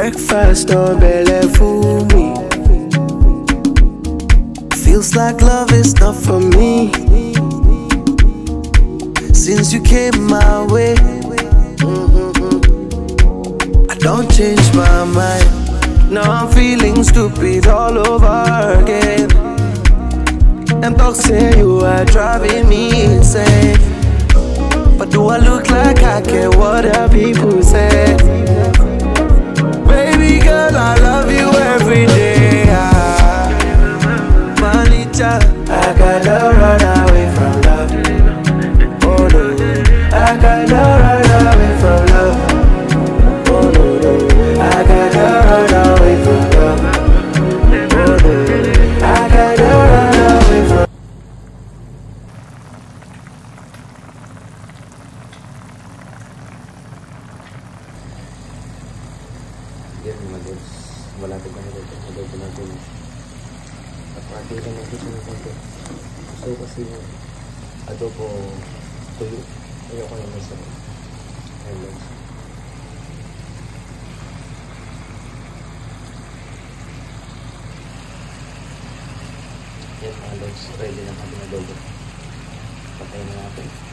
Breakfast or belly fool me. Feels like love is not for me. Since you came my way, I don't change my mind. Now I'm feeling stupid all over again. And talk say you are driving me insane. But do I look like I care what the people say? Baby girl, I love you every day. Manija, I gotta run away from love. Oh no, I gotta run away from love. Oh no, I gotta run away from love. Oh no, I gotta run away from love. Yan mga lods, malapit na nito, adobo natin. At makikita natin siya ng konti. So kasi adobo tuyo, ayoko naman sa yan lods. Yan mga lods, ready na kami adobo. Patayin na natin.